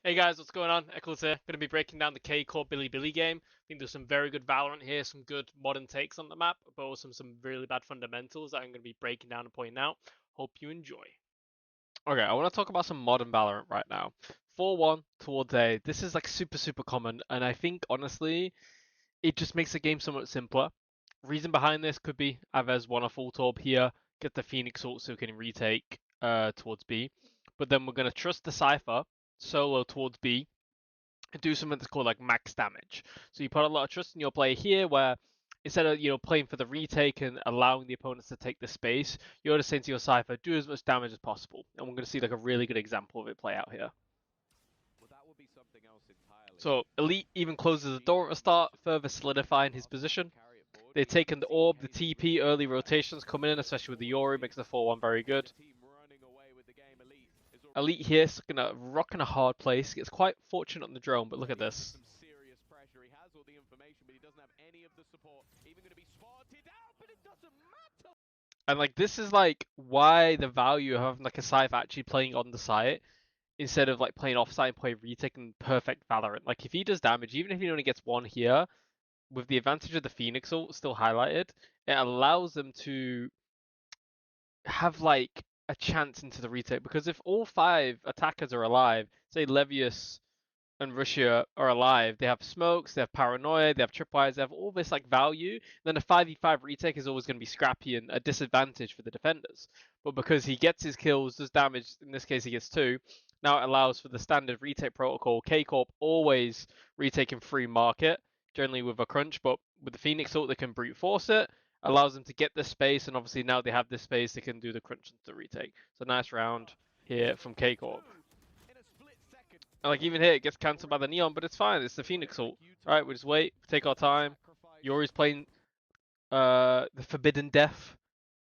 Hey guys, what's going on? Eccles here. Going to be breaking down the Corp Billi game. I think there's some very good Valorant here, some good modern takes on the map, but also some really bad fundamentals that I'm going to be breaking down and pointing out. Hope you enjoy. Okay, I want to talk about some modern Valorant right now. 4-1 towards A. This is like super common, and I think honestly, it just makes the game so much simpler. Reason behind this could be Avez won a full torp here, get the Phoenix ult so we can retake towards B. But then we're going to trust the Cypher solo towards B and do something that's called like max damage. So you put a lot of trust in your player here where instead of playing for the retake and allowing the opponents to take the space, you're just saying to your Cypher, do as much damage as possible. And we're going to see like a really good example of it play out here. So Elite even closes the door at the start, further solidifying his position. They've taken the orb, the TP, early rotations coming in, especially with the Yori, makes the 4-1 very good. Elite here, gonna rock in a hard place. Gets quite fortunate on the drone, but look at this. And like this is like why the value of having like a Scythe actually playing on the site instead of like playing offside and play retake and perfect Valorant. Like if he does damage, even if he only gets one here, with the advantage of the Phoenix ult still highlighted, it allows them to have like a chance into the retake, because if all 5 attackers are alive, say Levius and Russia are alive, they have smokes, they have paranoia, they have tripwires, they have all this like value, then a 5v5 retake is always going to be scrappy and a disadvantage for the defenders. But because he gets his kills, does damage, in this case he gets 2, now it allows for the standard retake protocol. K-Corp always retaking free market, generally with a crunch, but with the Phoenix ult they can brute force it, allows them to get the space, and obviously now they have this space, they can do the crunch into the retake. So nice round here from K-Corp. And like even here, it gets cancelled by the Neon, but it's fine. It's the Phoenix ult. Alright, we just wait, take our time. Yori's playing the Forbidden Death.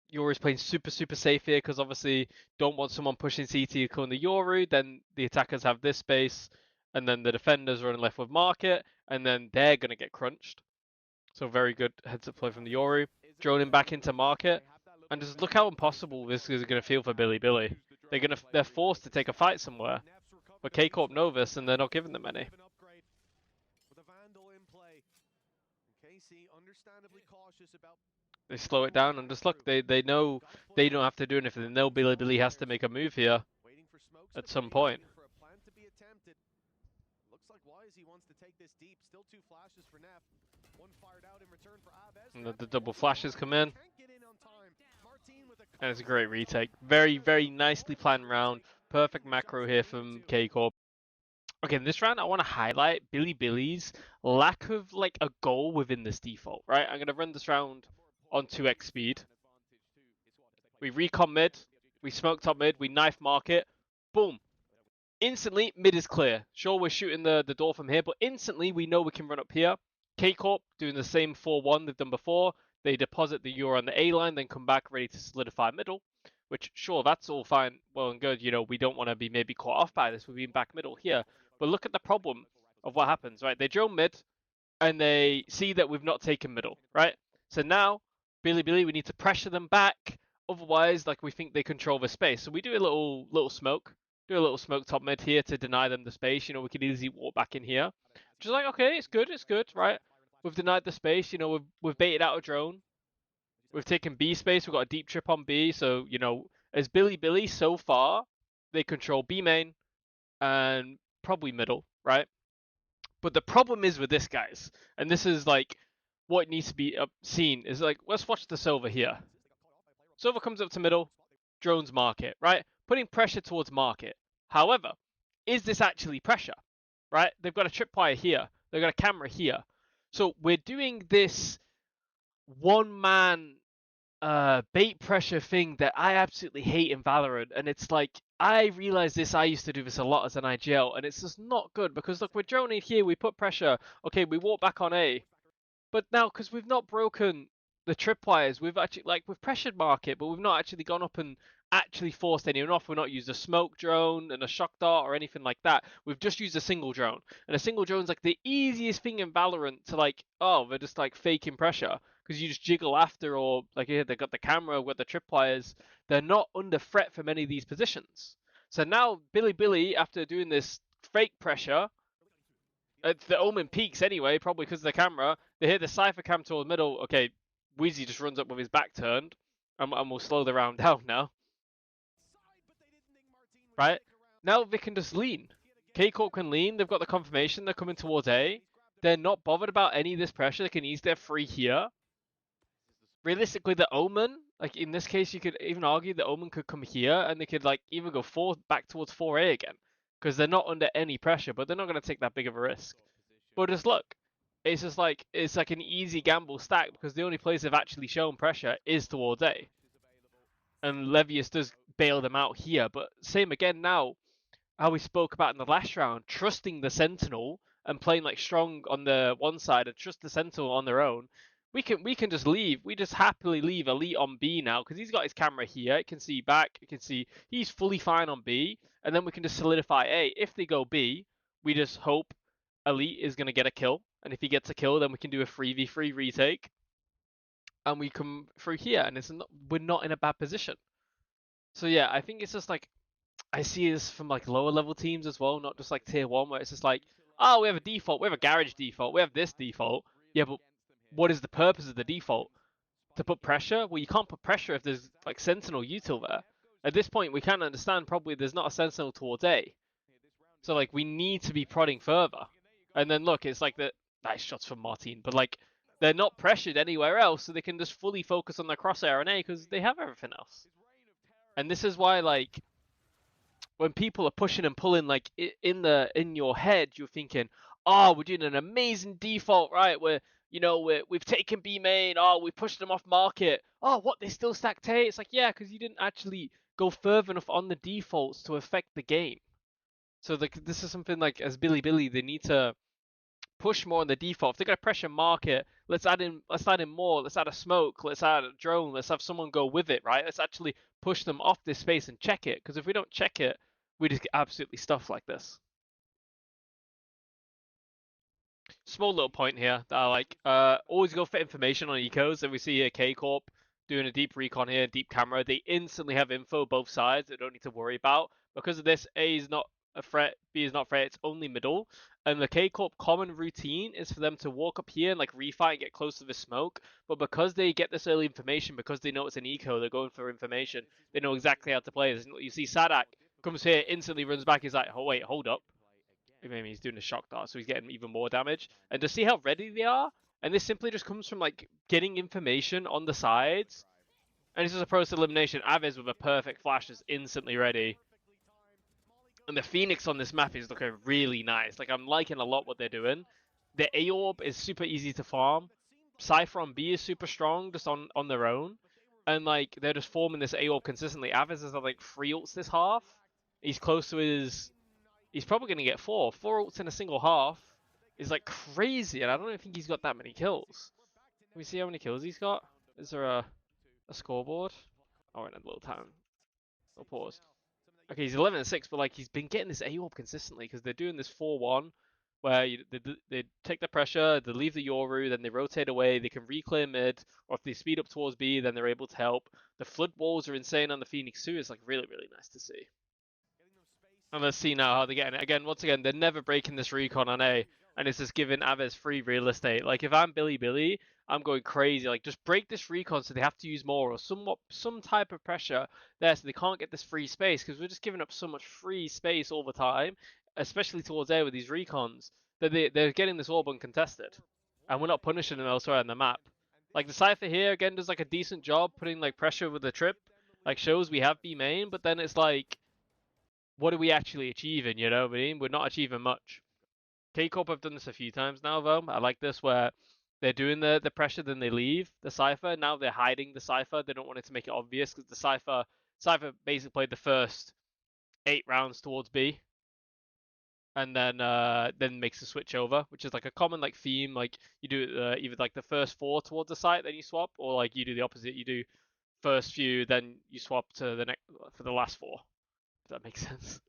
Yori's playing super safe here because obviously don't want someone pushing CT to call the Yori. Then the attackers have this space, and then the defenders are left with Market, and then they're gonna get crunched. So very good heads-up play from the Yori. Droning back into Market, and just look how impossible this is gonna feel for Billi. They're forced to take a fight somewhere. But K-Corp know this, and they're not giving them any. They slow it down, and just look, they know they don't have to do anything. They know Billi has to make a move here at some point. And the double flashes come in. And it's a great retake. Very nicely planned round. Perfect macro here from K-Corp. Okay, in this round, I want to highlight Billi's lack of like a goal within this default, right? I'm going to run this round on 2x speed. We recon mid, we smoke top mid, we knife market, boom. Instantly, mid is clear. Sure, we're shooting the door from here, but instantly we know we can run up here. K-Corp doing the same 4-1 they've done before. They deposit the Euro on the A line, then come back ready to solidify middle. Which, sure, that's all fine, well and good. We don't want to be maybe caught off by this. We've been back middle here. But look at the problem of what happens, right? They drone mid, and they see that we've not taken middle, right? So now, Billi, we need to pressure them back. Otherwise, like, we think they control the space. So we do a little smoke. Do a little smoke top mid here to deny them the space. We could easily walk back in here. Just like, okay, it's good, right? We've denied the space. We've baited out a drone. We've taken B space. We've got a deep trip on B. So, as Billi, so far, they control B main and probably middle, right? But the problem is with this, guys, and this is like what needs to be seen, is like, let's watch the Silver here. Silver comes up to middle, drones market, right? Putting pressure towards market. However, is this actually pressure, right? They've got a tripwire here. They've got a camera here. So we're doing this one-man bait pressure thing that I absolutely hate in Valorant, and it's like, I realize this, I used to do this a lot as an IGL, and it's just not good, because look, we're droning here, we put pressure, okay, we walk back on A, but now, because we've not broken the tripwires, we've actually, like, we've pressured market, but we've not actually gone up and actually forced anyone off. We've not used a smoke drone and a shock dart or anything like that. We've just used a single drone, and a single drone's like the easiest thing in Valorant to like, oh, they're just like faking pressure, because you just jiggle after, or like here they got the camera with the tripwires. They're not under threat from any of these positions. So now Billi, after doing this fake pressure. The Omen peaks anyway, probably because of the camera. They hit the Cypher cam towards middle. Okay, Wheezy just runs up with his back turned. And we'll slow the round down now. Right? Now they can just lean. K-Corp can lean. They've got the confirmation. They're coming towards A. They're not bothered about any of this pressure. They can ease their free here. Realistically, the Omen, like in this case, you could even argue the Omen could come here and they could like even go back towards 4A again. Because they're not under any pressure, but they're not going to take that big of a risk. But just look, it's like an easy gamble stack because the only place they've actually shown pressure is towards A. And Levius does bail them out here, but same again now, how we spoke about in the last round, trusting the Sentinel and playing like strong on the one side and trust the Sentinel on their own. We can just leave. We just happily leave Elite on B now because he's got his camera here. It can see back. It can see he's fully fine on B, and then we can just solidify A. If they go B, we just hope Elite is going to get a kill, and if he gets a kill, then we can do a 3v3 retake, and we come through here, and we're not in a bad position. So yeah, I think it's just like I see this from like lower level teams as well, not just like tier 1, where it's just like, oh, we have a default, we have a garage default, we have this default. Yeah, but what is the purpose of the default? To put pressure? Well, you can't put pressure if there's like Sentinel util there. At this point, we can understand probably there's not a Sentinel towards A. So like we need to be prodding further. And then look, it's like the nice shots from Martin, but like they're not pressured anywhere else, so they can just fully focus on their crosshair on A because they have everything else. And this is why like when people are pushing and pulling like in your head, you're thinking, oh, we're doing an amazing default, right? We've taken B main. Oh, we pushed them off market. Oh, what? They still stacked A? It's like, yeah, because you didn't actually go further enough on the defaults to affect the game. So this is something like as Billi, they need to push more on the default. If they're gonna pressure market, let's add in more. Let's add a smoke. Let's add a drone. Let's have someone go with it, right? Let's actually push them off this space and check it. Because if we don't check it, we just get absolutely stuffed like this. Small little point here that I like. Always go for information on ecos. And we see here K-Corp doing a deep recon here, deep camera. They instantly have info both sides. They don't need to worry about. Because of this, A is not a threat, B is not a threat. It's only middle. And the K-Corp common routine is for them to walk up here and like refight and get close to the smoke. But because they get this early information, because they know it's an eco, they're going for information. They know exactly how to play this. You see Sadak comes here, instantly runs back. He's like, oh wait, hold up. Maybe he's doing a shock dart, so he's getting even more damage. And to see how ready they are, and this simply just comes from like getting information on the sides. And this is a process elimination. Aves with a perfect flash is instantly ready. And the Phoenix on this map is looking really nice. Like I'm liking a lot what they're doing. The A-Orb is super easy to farm. Cypher on B is super strong just on their own. And like they're just forming this A-Orb consistently. Aves has like 3 ults this half. He's close to his... He's probably going to get 4. 4 ults in a single half is like crazy, and I don't think he's got that many kills. Can we see how many kills he's got? Is there a scoreboard? Oh, in a little time. I'll pause. Okay, he's 11-6, but like he's been getting this A-Orb consistently because they're doing this 4-1 where they take the pressure, they leave the Yoru, then they rotate away, they can reclear mid, or if they speed up towards B, then they're able to help. The flood walls are insane on the Phoenix too. It's like really, really nice to see. And let's see now how they're getting it. Again, once again, they're never breaking this recon on A. And it's just giving Aves free real estate. Like, if I'm Billi, I'm going crazy. Like, just break this recon so they have to use more or some type of pressure there so they can't get this free space. Because we're just giving up so much free space all the time, especially towards A with these recons, that they're getting this orb uncontested. And we're not punishing them elsewhere on the map. Like, the Cypher here, again, does, like, a decent job putting, like, pressure with the trip. Like, shows we have B main, but then it's like... what are we actually achieving, you know what I mean? We're not achieving much. K-Corp have done this a few times now, though. I like this where they're doing the pressure, then they leave the Cypher. Now they're hiding the Cypher. They don't want it to make it obvious because the Cypher basically played the first 8 rounds towards B. And then makes the switch over, which is like a common like theme. Like you do either like the first 4 towards the site, then you swap, or like you do the opposite. You do first few, then you swap to the next for the last 4. If that makes sense.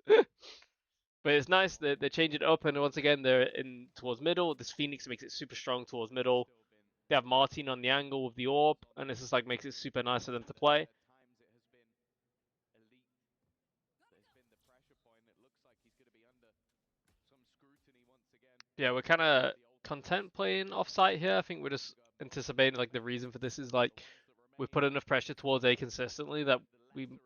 But it's nice that they change it up, and once again they're in towards middle. This Phoenix makes it super strong towards middle. They have Martin on the angle with the orb, and this is like makes it super nice for them to play. Yeah, we're kind of content playing offsite here. I think we're just anticipating like the reason for this is like we've put enough pressure towards A consistently that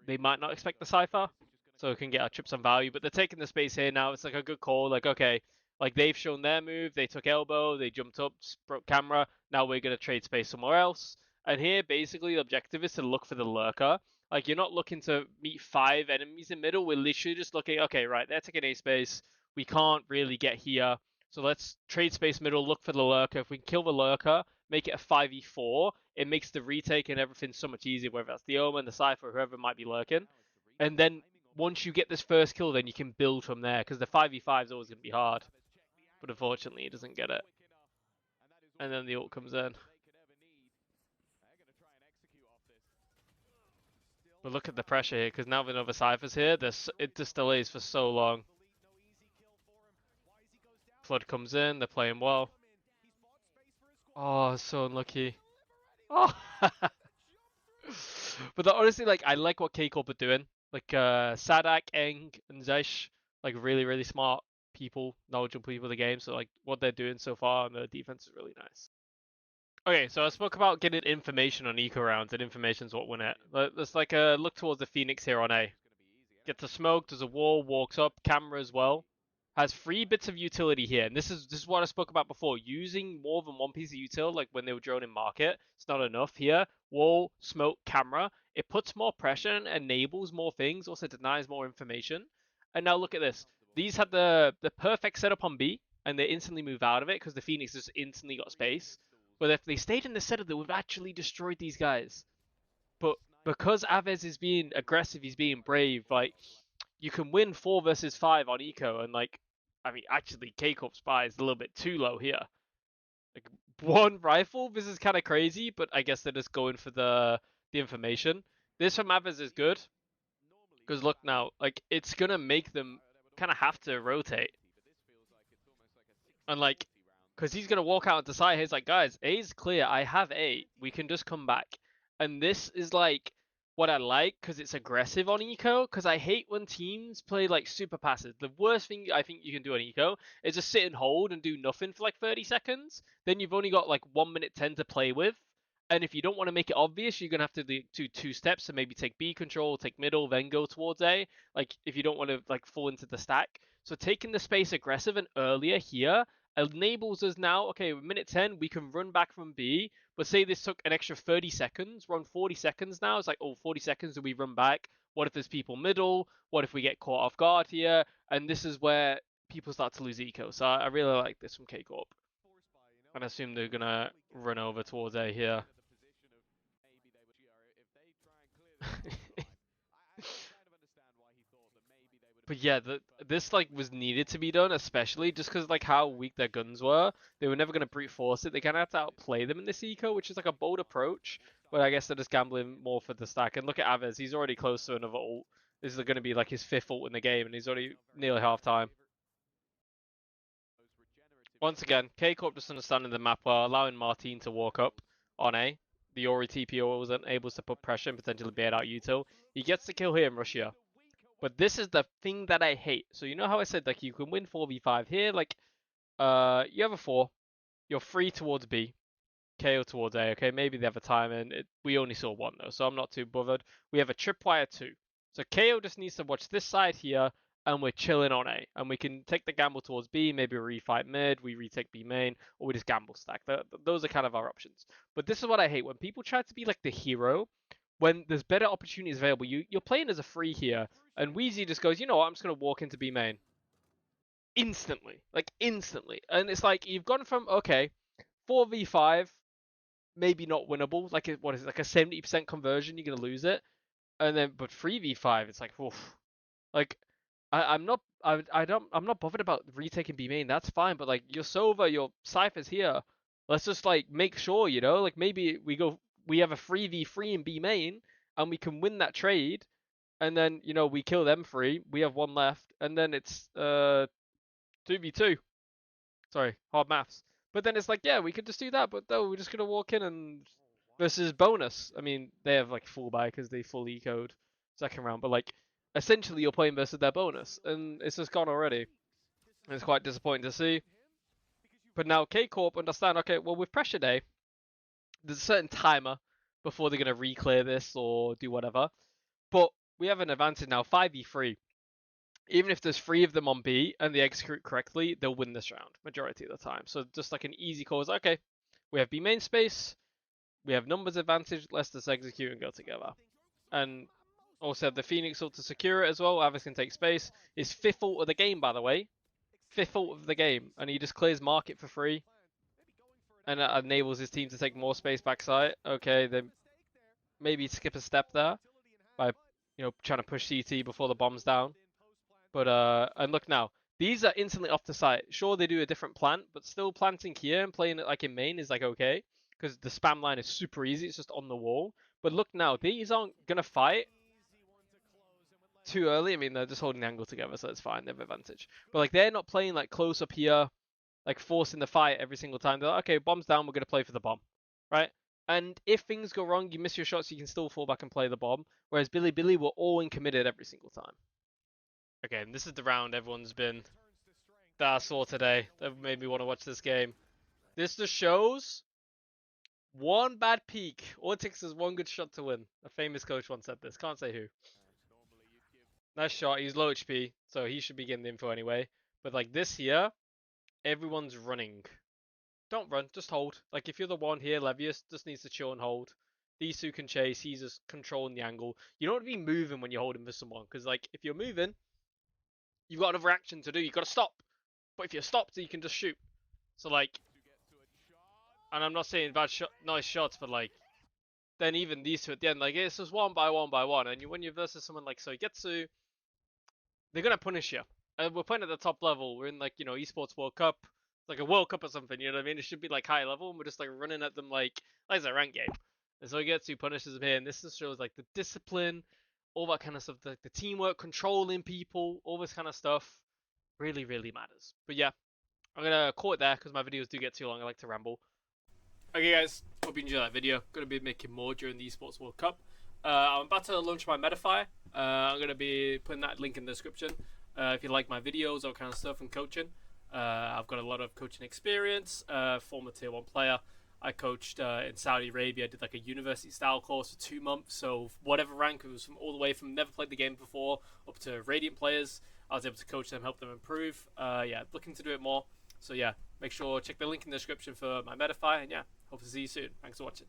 they might not expect the cipher, so we can get our chips on value. But they're taking the space here now. It's like a good call. Like okay, like they've shown their move. They took elbow. They jumped up, broke camera. Now we're gonna trade space somewhere else. And here basically the objective is to look for the lurker. Like you're not looking to meet 5 enemies in middle. We're literally just looking. Okay, right, they're taking A space. We can't really get here. So let's trade space middle, look for the lurker. If we can kill the lurker, make it a 5v4, it makes the retake and everything so much easier, whether that's the Omen, the Cypher, whoever might be lurking. And then once you get this first kill, then you can build from there, because the 5v5 is always going to be hard. But unfortunately, he doesn't get it. And then the ult comes in. But look at the pressure here, because now with another Cypher's here, it just delays for so long. Flood comes in, they're playing well. Oh, so unlucky. Oh! But honestly, like, I like what K-Corp are doing. Like, Sadak, Eng, and Zeish, like, really, really smart people, knowledgeable people of the game. So, like, what they're doing so far on the defense is really nice. Okay, so I spoke about getting information on eco rounds, and information's what win it. Let's, like, look towards the Phoenix here on A. Gets a smoke, does a wall, walks up, camera as well. Has 3 bits of utility here, and this is what I spoke about before. Using more than one piece of util, like when they were drone in market, it's not enough here. Wall, smoke, camera. It puts more pressure and enables more things, also denies more information. And now look at this. These had the perfect setup on B, and they instantly move out of it because the Phoenix just instantly got space. But if they stayed in the setup, they would have actually destroyed these guys. But because Aves is being aggressive, he's being brave, like, you can win 4 versus 5 on eco, and like, I mean, actually, K-Corp's buy is a little bit too low here. Like, 1 rifle, this is kind of crazy, but I guess they're just going for the information. This from Aves is good, because look now, like, it's gonna make them kind of have to rotate. And like, because he's gonna walk out and decide, he's like, guys, A's clear, I have A, we can just come back. And this is like what I like, because it's aggressive on eco, because I hate when teams play like super passive. The worst thing I think you can do on eco is just sit and hold and do nothing for like 30 seconds. Then you've only got like 1 minute 10 to play with. And if you don't want to make it obvious, you're gonna have to do 2 steps, so maybe take B control, take middle, then go towards A. Like if you don't want to like fall into the stack. So taking the space aggressive and earlier here enables us now, okay, minute 10, we can run back from B, but say this took an extra 30 seconds, we're on 40 seconds now, it's like, oh, 40 seconds, do we run back? What if there's people middle? What if we get caught off guard here? And this is where people start to lose eco, so I really like this from K-Corp. And I assume they're gonna run over towards A here. But yeah, this like was needed to be done, especially just because like how weak their guns were. They were never gonna brute force it. They kind of have to outplay them in this eco, which is like a bold approach. But I guess they're just gambling more for the stack. And look at Aves, he's already close to another ult. This is gonna be like his 5th ult in the game, and he's already nearly half time. Once again, K-Corp just understanding the map well, allowing Martin to walk up on A. The Ori TPO wasn't able to put pressure and potentially bait out util. He gets the kill here in Russia. But this is the thing that I hate. So you know how I said like you can win 4v5 here, like you have a 4, you're 3 towards B, KO towards A, okay? Maybe they have a time and we only saw 1 though, so I'm not too bothered. We have a tripwire 2. So KO just needs to watch this side here and we're chilling on A. And we can take the gamble towards B, maybe we refight mid, we retake B main, or we just gamble stack. Those are kind of our options. But this is what I hate. When people try to be like the hero, when there's better opportunities available, you're playing as a free here, and Wheezy just goes, you know what, I'm just going to walk into B main. Instantly. Like, instantly. And it's like, you've gone from, okay, 4v5, maybe not winnable, like, what is it, like a 70% conversion, you're going to lose it. And then, but 3v5, it's like, oof. Like, I'm not bothered about retaking B main, that's fine, but like, your Sova, your Cypher's here. Let's just like, make sure, you know, like maybe we have a 3v3 in B main, and we can win that trade, and then, you know, we kill them 3, we have 1 left, and then it's 2v2. Sorry, hard maths. But then it's like, yeah, we could just do that, but no, we're just gonna walk in and versus bonus. I mean, they have like full buy because they full ecoed second round, but like essentially you're playing versus their bonus, and it's just gone already. It's quite disappointing to see. But now K-Corp understand, okay, well, with Pressure Day, there's a certain timer before they're going to re-clear this or do whatever. But we have an advantage now, 5v3. Even if there's 3 of them on B and they execute correctly, they'll win this round majority of the time. So just like an easy call is, okay, we have B main space, we have numbers advantage, let's just execute and go together. And also have the Phoenix ult to secure it as well. Avis can take space. His 5th ult of the game, by the way. 5th ult of the game. And he just clears market for free. And that enables his team to take more space backside. Okay, then maybe skip a step there by, trying to push CT before the bomb's down. But and look now, these are instantly off the site. Sure, they do a different plant, but still planting here and playing it like in main is like okay, because the spam line is super easy. It's just on the wall. But look now, these aren't gonna fight too early. I mean, they're just holding the angle together, so it's fine. They have advantage. But like, they're not playing like close up here, like forcing the fight every single time. They're like, okay, bomb's down. We're gonna play for the bomb, right? And if things go wrong, you miss your shots, you can still fall back and play the bomb. Whereas Billi were all in committed every single time. Okay, and this is the round everyone's been that I saw today that made me want to watch this game. This just shows one bad peak. All it takes is one good shot to win. A famous coach once said this. Can't say who. Nice shot. He's low HP, so he should be getting the info anyway. But like this here, everyone's running. Don't run, just hold. Like if you're the one here, Levius just needs to chill and hold. These two can chase. He's just controlling the angle. You don't want to be moving when you're holding for someone, because like if you're moving, you've got another action to do. You've got to stop. But if you're stopped, you can just shoot. So like, and I'm not saying bad shot, nice shots, but like, then even these two at the end, like it's just one by one, and when you're versus someone like Soigetsu, they're gonna punish you. And we're playing at the top level. We're in like Esports World Cup, like a World Cup or something. You know what I mean? It should be like high level, and we're just like running at them like it's a rank game. And Soigetsu punishes them here, and this just shows like the discipline, all that kind of stuff, the teamwork, controlling people, all this kind of stuff, really matters. But yeah, I'm gonna call it there because my videos do get too long. I like to ramble. Okay, guys, hope you enjoyed that video. Gonna be making more during the Esports World Cup. I'm about to launch my Metafy. I'm gonna be putting that link in the description. If you like my videos, all kind of stuff, and coaching, I've got a lot of coaching experience. Former Tier 1 player. I coached in Saudi Arabia. I did like a university style course for 2 months. So whatever rank, it was from all the way from never played the game before up to Radiant players. I was able to coach them, help them improve. Yeah, looking to do it more. So yeah, make sure check the link in the description for my Metafy, and yeah, hope to see you soon. Thanks for watching.